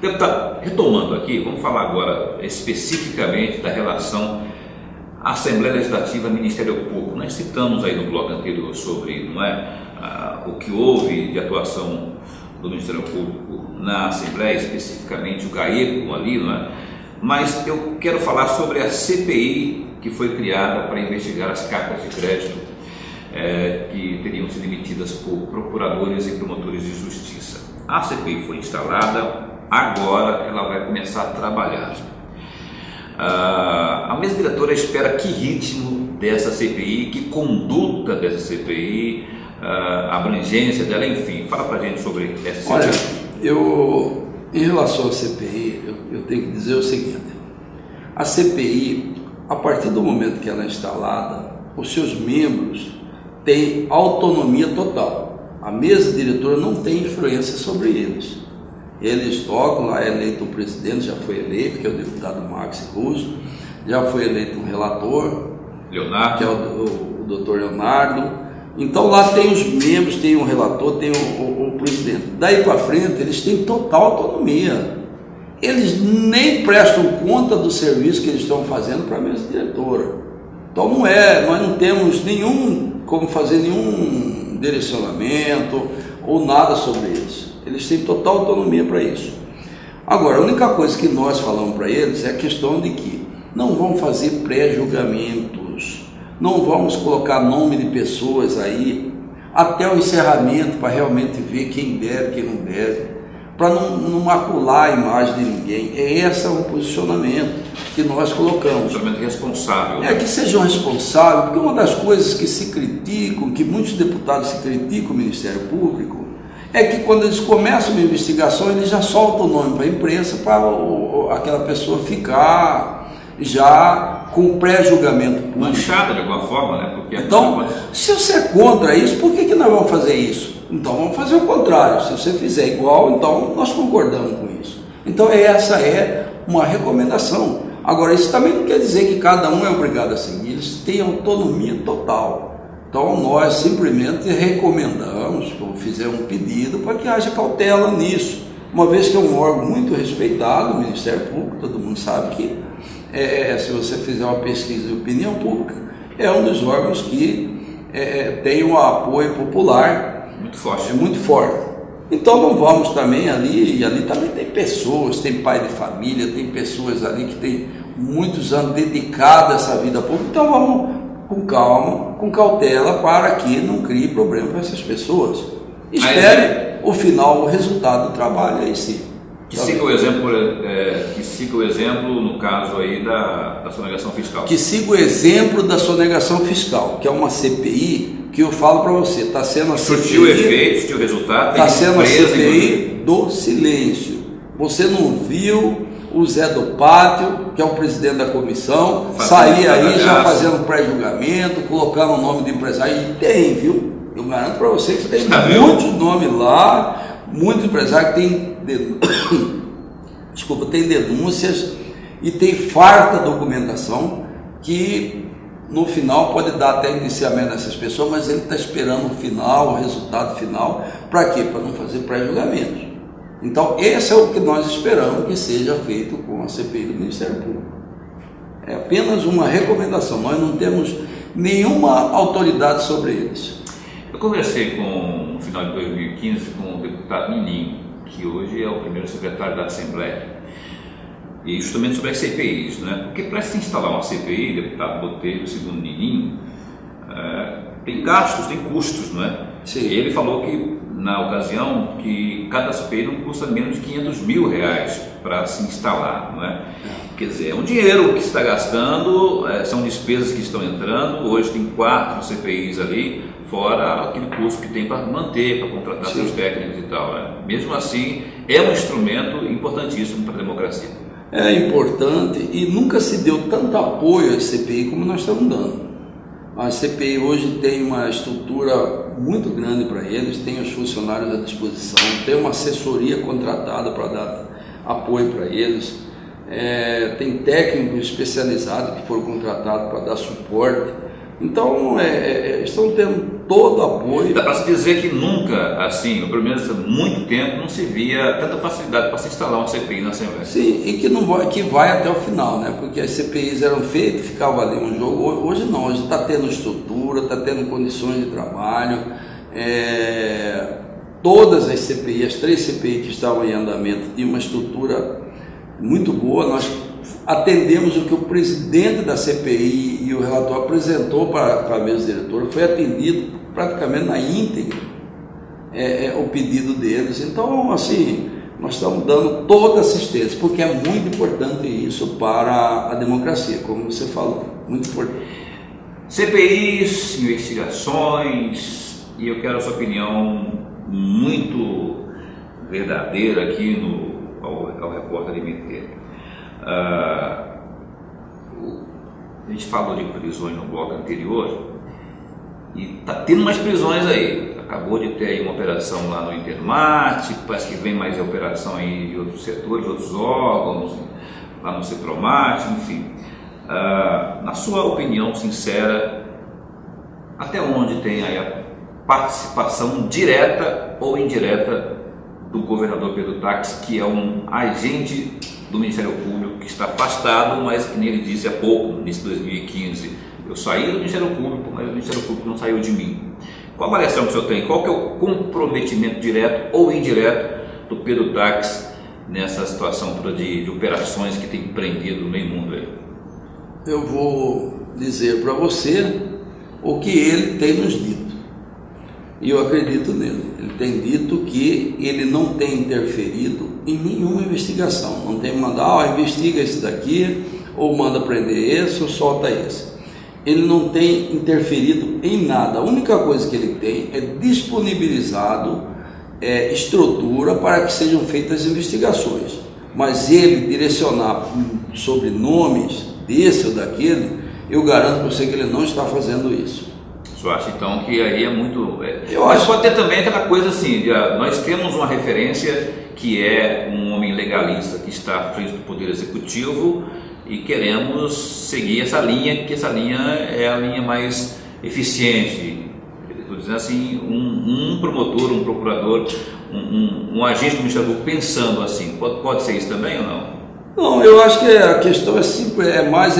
Deputado, retomando aqui, vamos falar agora especificamente da relação Assembleia Legislativa Ministério Público. Nós citamos aí no bloco anterior sobre o que houve de atuação do Ministério Público na Assembleia, especificamente o GAECO ali, não é? Mas eu quero falar sobre a CPI que foi criada para investigar as cartas de crédito que teriam sido emitidas por procuradores e promotores de justiça. A CPI foi instalada, agora ela vai começar a trabalhar. A mesa diretora espera que ritmo dessa CPI, que conduta dessa CPI, a abrangência dela, enfim. Fala pra gente sobre essa CPI. Olha, em relação à CPI, eu tenho que dizer o seguinte: a CPI, a partir do momento que ela é instalada, os seus membros têm autonomia total. A mesa diretora não tem influência sobre eles. Eles tocam, lá é eleito o presidente, já foi eleito, que é o deputado Max Russo, já foi eleito um relator, Leonardo, que é o doutor Leonardo. Então lá tem os membros, tem um relator, tem o presidente. Daí para frente eles têm total autonomia. Eles nem prestam conta do serviço que eles estão fazendo para a mesa diretora. Então nós não temos como fazer nenhum direcionamento ou nada sobre eles. Eles têm total autonomia para isso. Agora, a única coisa que nós falamos para eles é a questão de que não vão fazer pré-julgamentos, não vamos colocar nome de pessoas aí até o encerramento para realmente ver quem deve, quem não deve, para não macular a imagem de ninguém. Esse é o posicionamento que nós colocamos. Posicionamento responsável. Que sejam responsáveis, porque uma das coisas que se criticam, que muitos deputados se criticam o Ministério Público, é que quando eles começam uma investigação, eles já soltam o nome para a imprensa, para aquela pessoa ficar já com pré-julgamento público. Manchada de alguma forma, né? Porque então, se você é contra isso, por que nós vamos fazer isso? Então vamos fazer o contrário. Se você fizer igual, então nós concordamos com isso. Então essa é uma recomendação. Agora, isso também não quer dizer que cada um é obrigado a seguir. Eles têm autonomia total. Então nós simplesmente recomendamos, ou fizemos um pedido para que haja cautela nisso, uma vez que é um órgão muito respeitado, o Ministério Público, todo mundo sabe que se você fizer uma pesquisa de opinião pública, é um dos órgãos que tem um apoio popular muito forte. É muito forte. Então não vamos também ali também tem pessoas, tem pai de família, tem pessoas ali que têm muitos anos dedicados a essa vida pública, então vamos com calma, com cautela, para que não crie problema para essas pessoas. Espere o final, o resultado do trabalho aí sim. Que siga o exemplo, no caso aí da sonegação fiscal. Que siga o exemplo da sonegação fiscal, que é uma CPI que eu falo para você, está sendo a CPI... Surtiu efeito, surtiu resultado... Está sendo a CPI do silêncio. Você não viu o Zé do Pátio, que é o presidente da comissão, sair aí já fazendo pré-julgamento, colocando o nome do empresário, e tem, viu? Eu garanto para você que tem muitos nomes lá, muitos empresários que tem denúncias e tem farta documentação que no final pode dar até indiciamento dessas pessoas, mas ele está esperando o final, o resultado final, para quê? Para não fazer pré-julgamento. Então, esse é o que nós esperamos que seja feito com a CPI do Ministério Público. É apenas uma recomendação, nós não temos nenhuma autoridade sobre eles. Eu conversei no final de 2015 com o deputado Nininho, que hoje é o primeiro secretário da Assembleia, e justamente sobre as CPIs, né? Porque para se instalar uma CPI, deputado Botelho, segundo Nininho, tem gastos, tem custos, não é? Sim. E ele falou que, na ocasião, que cada CPI não custa menos de R$500 mil para se instalar, não é? Quer dizer, é um dinheiro que se está gastando, são despesas que estão entrando. Hoje tem 4 CPIs ali, fora aquele custo que tem para manter, para contratar seus técnicos e tal, né? Mesmo assim, é um instrumento importantíssimo para a democracia. É importante e nunca se deu tanto apoio às CPI como nós estamos dando. A CPI hoje tem uma estrutura muito grande para eles, tem os funcionários à disposição, tem uma assessoria contratada para dar apoio para eles, tem técnicos especializados que foram contratados para dar suporte. Então, estão tendo todo o apoio. Dá para se dizer que nunca, assim, ou pelo menos há muito tempo, não se via tanta facilidade para se instalar uma CPI na Assembleia. Sim, e que vai até o final, né? Porque as CPIs eram feitas, ficava ali um jogo. Hoje não, hoje está tendo estrutura, está tendo condições de trabalho. Todas as CPIs, as 3 CPIs que estavam em andamento, tinham uma estrutura muito boa. Nós atendemos o que o presidente da CPI e o relator apresentou para a mesa diretora, foi atendido praticamente na íntegra o pedido deles. Então, assim, nós estamos dando toda assistência, porque é muito importante isso para a democracia, como você falou, muito importante. CPIs, investigações, e eu quero a sua opinião muito verdadeira aqui ao repórter MT. A gente falou de prisões no bloco anterior e está tendo mais prisões aí. Acabou de ter aí uma operação lá no Intermate, parece que vem mais operação aí de outros setores, outros órgãos, lá no Cepromate, enfim. Na sua opinião sincera, até onde tem aí a participação direta ou indireta do governador Pedro Táxi, que é um agente do Ministério Público que está afastado, mas que nem ele disse há pouco, nesse 2015, eu saí do Ministério Público, mas o Ministério Público não saiu de mim. Qual a avaliação que o senhor tem? Qual que é o comprometimento direto ou indireto do Pedro Táxi nessa situação toda de operações que tem prendido no meio mundo aí? Eu vou dizer para você o que ele tem nos dito. E eu acredito nele. Ele tem dito que ele não tem interferido em nenhuma investigação. Não tem mandado, investiga esse daqui, ou manda prender esse, ou solta esse. Ele não tem interferido em nada. A única coisa que ele tem é disponibilizado estrutura para que sejam feitas investigações. Mas ele direcionar sobre nomes desse ou daquele, eu garanto para você que ele não está fazendo isso. O senhor acha então que aí é muito... Mas pode ter também aquela coisa assim, nós temos uma referência que é um homem legalista que está à frente do Poder Executivo e queremos seguir essa linha, que essa linha é a linha mais eficiente. Estou dizendo assim, um promotor, um procurador, um agente do Ministério Público pensando assim, pode ser isso também ou não? Não, eu acho que a questão é simples,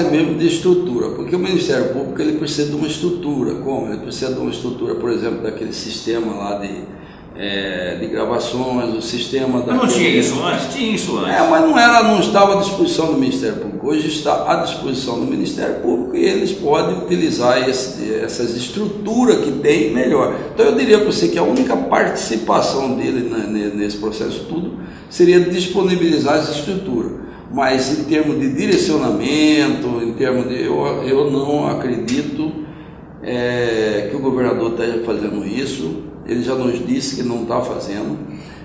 mesmo de estrutura, porque o Ministério Público ele precisa de uma estrutura. Como? Ele precisa de uma estrutura, por exemplo, daquele sistema lá de gravações, o sistema da... Não tinha isso antes? Tinha isso antes. Mas não estava à disposição do Ministério Público. Hoje está à disposição do Ministério Público e eles podem utilizar essas estruturas que tem melhor. Então eu diria para você que a única participação dele nesse processo tudo seria disponibilizar essa estrutura. Mas em termos de direcionamento, eu não acredito que o governador esteja fazendo isso. Ele já nos disse que não está fazendo.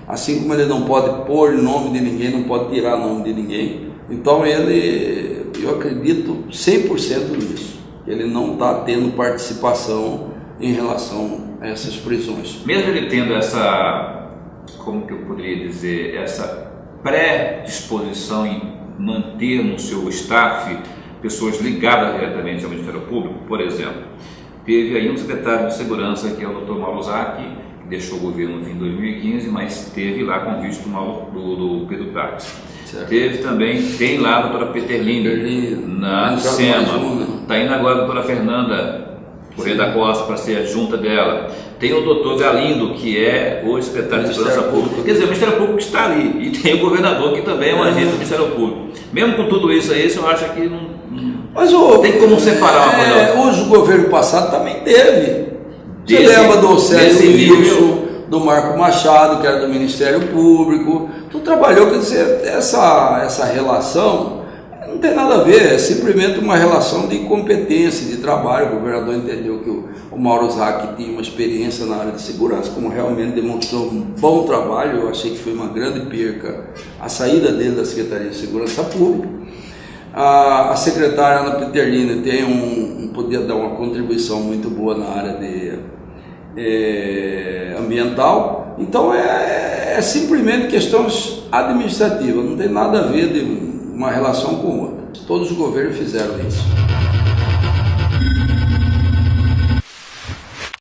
Assim como ele não pode pôr nome de ninguém, não pode tirar nome de ninguém. Então eu acredito 100% nisso. Ele não está tendo participação em relação a essas prisões. Mesmo ele tendo essa, como que eu poderia dizer, essa predisposição em manter no seu staff pessoas ligadas diretamente ao Ministério Público, por exemplo, teve aí um secretário de segurança que é o Dr. Mauro Zac, que deixou o governo no fim de 2015, mas esteve lá com visto do Pedro Táxi. Teve também, tem lá a doutora Peterlini na SEMA, está indo agora a doutora Fernanda Correia da Costa para ser adjunta dela. Tem o doutor Galindo, que é o secretário de Segurança Pública. Quer dizer, o Ministério Público está ali. E tem o governador, que também é um agente do Ministério Público. Mesmo com tudo isso aí, você acha que não tem como separar uma coisa? Hoje o governo passado também teve. Você lembra do Célio Wilson, do Marco Machado, que era do Ministério Público. Tu trabalhou, quer dizer, essa relação não tem nada a ver, é simplesmente uma relação de competência, de trabalho. O governador entendeu que o Mauro Zac tinha uma experiência na área de segurança, como realmente demonstrou um bom trabalho. Eu achei que foi uma grande perca a saída dele da Secretaria de Segurança Pública. A secretária Ana Peterlini podia dar uma contribuição muito boa na área ambiental. Então é simplesmente questões administrativas, não tem nada a ver de uma relação com outra. Todos os governos fizeram isso.